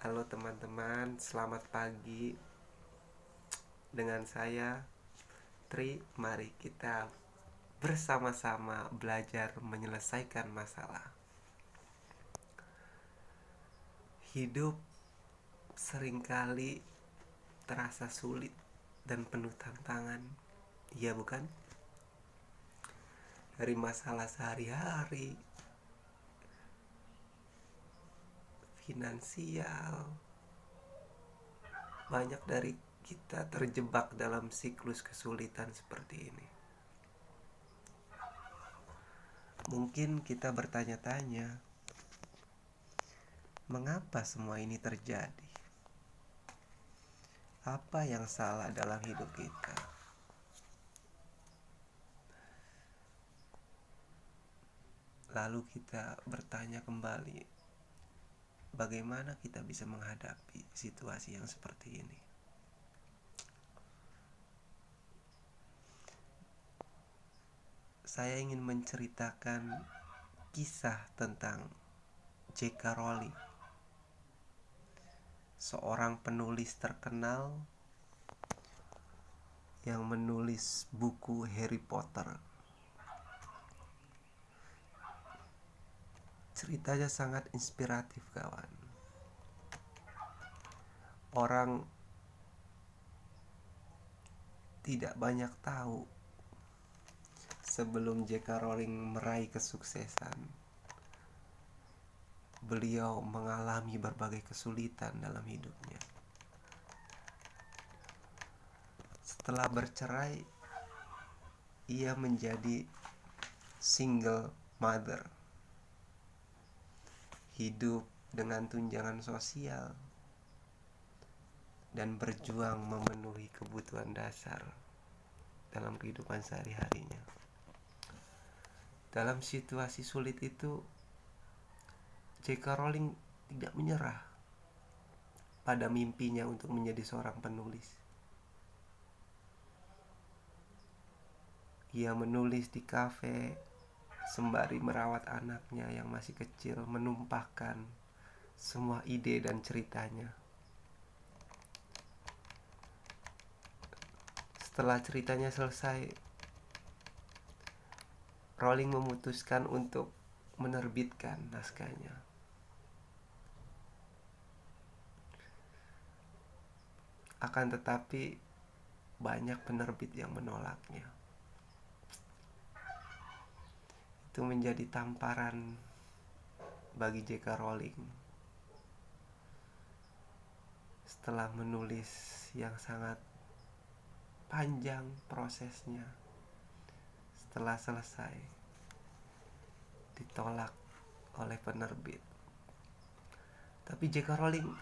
Halo teman-teman, selamat pagi. Dengan saya Tri, mari kita bersama-sama belajar menyelesaikan masalah. Hidup seringkali terasa sulit dan penuh tantangan. Iya bukan? Dari masalah sehari-hari, finansial, banyak dari kita terjebak dalam siklus kesulitan seperti ini. Mungkin kita bertanya-tanya, mengapa semua ini terjadi? Apa yang salah dalam hidup kita? Lalu kita bertanya kembali, bagaimana kita bisa menghadapi situasi yang seperti ini? Saya ingin menceritakan kisah tentang J.K. Rowling, seorang penulis terkenal yang menulis buku Harry Potter. Ceritanya sangat inspiratif, kawan. Orang tidak banyak tahu sebelum J.K. Rowling meraih kesuksesan, beliau mengalami berbagai kesulitan dalam hidupnya. Setelah bercerai, ia menjadi single mother, hidup dengan tunjangan sosial dan berjuang memenuhi kebutuhan dasar dalam kehidupan sehari-harinya. Dalam situasi sulit itu, J.K. Rowling tidak menyerah pada mimpinya untuk menjadi seorang penulis. Ia menulis di kafe sembari merawat anaknya yang masih kecil, menumpahkan semua ide dan ceritanya. Setelah ceritanya selesai, Rowling memutuskan untuk menerbitkan naskahnya. Akan tetapi, banyak penerbit yang menolaknya. Itu menjadi tamparan bagi J.K. Rowling. Setelah menulis yang sangat panjang prosesnya, setelah selesai, ditolak oleh penerbit. Tapi J.K. Rowling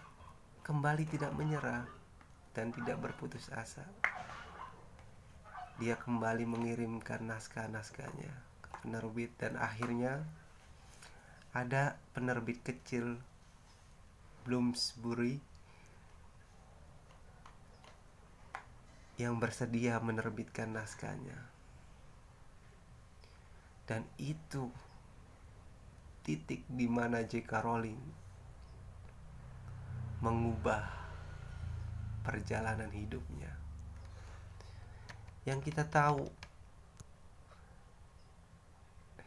kembali tidak menyerah dan tidak berputus asa. Dia kembali mengirimkan naskah-naskahnya ke penerbit, dan akhirnya ada penerbit kecil Bloomsbury yang bersedia menerbitkan naskahnya. Dan itu titik di mana J.K. Rowling mengubah perjalanan hidupnya. Yang kita tahu,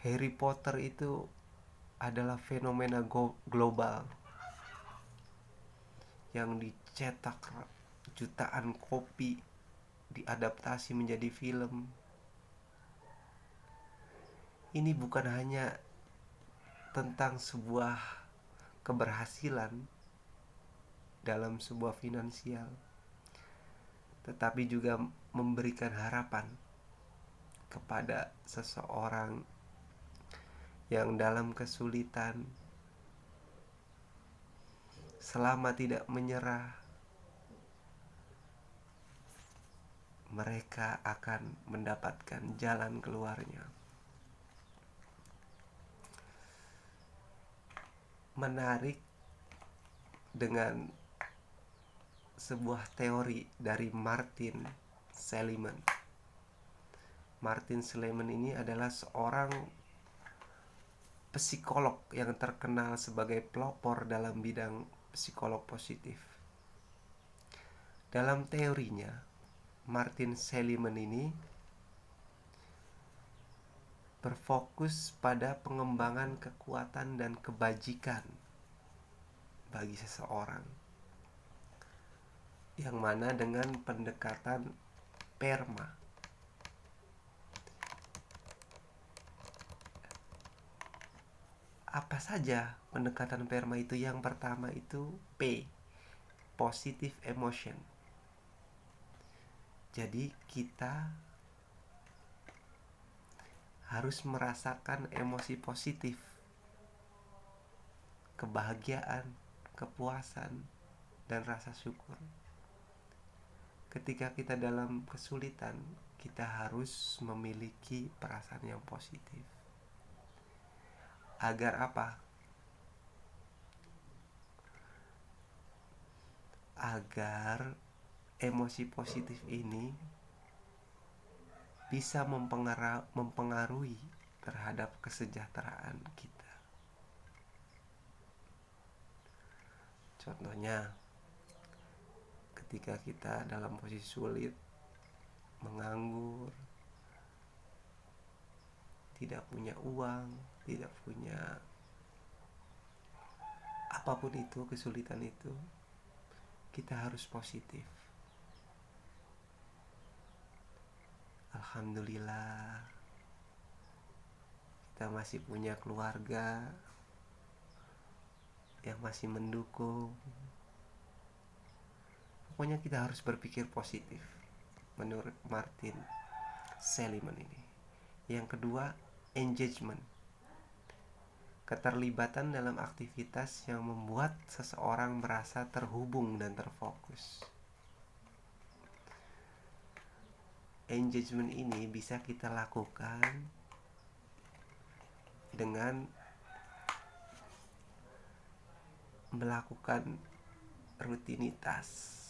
Harry Potter itu adalah fenomena global yang dicetak jutaan kopi, diadaptasi menjadi film. Ini bukan hanya tentang sebuah keberhasilan dalam sebuah finansial, tetapi juga memberikan harapan kepada seseorang yang dalam kesulitan, selama tidak menyerah, mereka akan mendapatkan jalan keluarnya. Menarik dengan sebuah teori dari Martin Seligman. Martin Seligman ini adalah seorang psikolog yang terkenal sebagai pelopor dalam bidang psikolog positif. Dalam teorinya, Martin Seligman ini berfokus pada pengembangan kekuatan dan kebajikan bagi seseorang, yang mana dengan pendekatan PERMA. Apa saja pendekatan PERMA itu? Yang pertama itu P, positive emotion. Jadi kita harus merasakan emosi positif, kebahagiaan, kepuasan, dan rasa syukur. Ketika kita dalam kesulitan, kita harus memiliki perasaan yang positif. Agar apa? Agar emosi positif ini bisa mempengaruhi terhadap kesejahteraan kita. Contohnya, ketika kita dalam posisi sulit, menganggur, tidak punya uang, tidak punya apapun itu, kesulitan itu, kita harus positif. Alhamdulillah, kita masih punya keluarga yang masih mendukung. Pokoknya kita harus berpikir positif menurut Martin Seligman ini. Yang kedua, engagement. Keterlibatan dalam aktivitas yang membuat seseorang merasa terhubung dan terfokus. Engagement ini bisa kita lakukan dengan melakukan rutinitas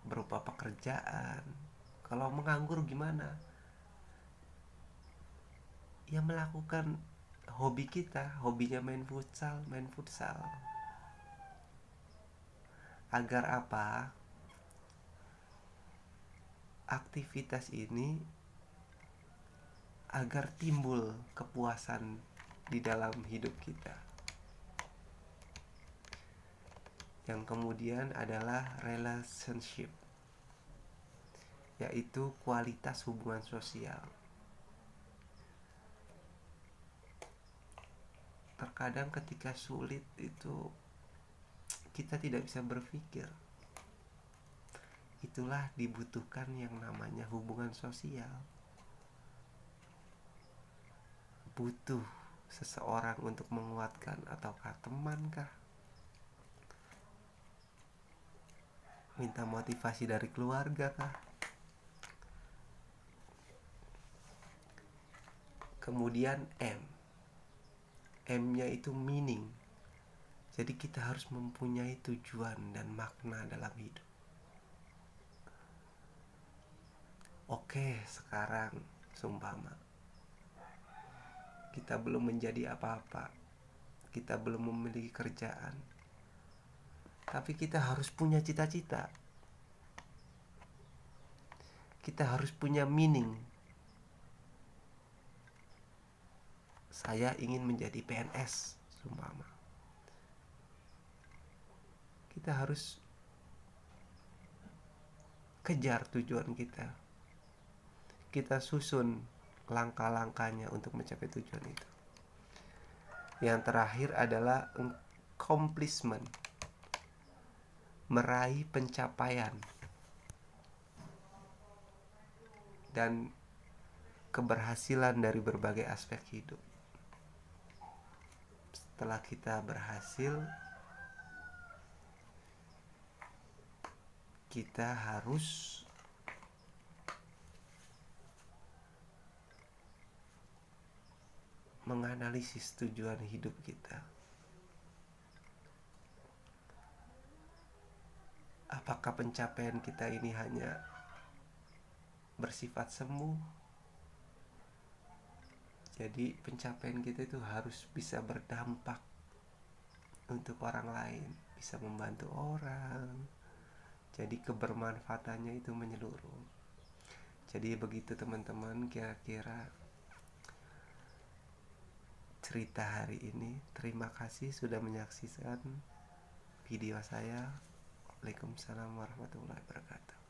berupa pekerjaan. Kalau menganggur gimana? Ya melakukan hobi kita, hobinya main futsal. Agar apa? Aktivitas ini agar timbul kepuasan di dalam hidup kita. Yang kemudian adalah relationship, yaitu kualitas hubungan sosial. Terkadang ketika sulit itu kita tidak bisa berpikir. Itulah dibutuhkan yang namanya hubungan sosial. Butuh seseorang untuk menguatkan, ataukah temankah, minta motivasi dari keluarga kah. Kemudian M-nya itu meaning. Jadi kita harus mempunyai tujuan dan makna dalam hidup. Oke, sekarang seumpama kita belum menjadi apa-apa, kita belum memiliki kerjaan, tapi kita harus punya cita-cita. Kita harus punya meaning. Saya ingin menjadi PNS, seumpama. Kita harus kejar tujuan kita. Kita susun langkah-langkahnya untuk mencapai tujuan itu. Yang terakhir adalah accomplishment, meraih pencapaian dan keberhasilan dari berbagai aspek hidup. Setelah kita berhasil, kita harus menganalisis tujuan hidup kita. Apakah pencapaian kita ini hanya bersifat semu? Jadi pencapaian kita itu harus bisa berdampak untuk orang lain, bisa membantu orang. Jadi kebermanfaatannya itu menyeluruh. Jadi begitu teman-teman, kira-kira cerita hari ini. Terima kasih sudah menyaksikan video saya. Waalaikumsalam warahmatullahi wabarakatuh.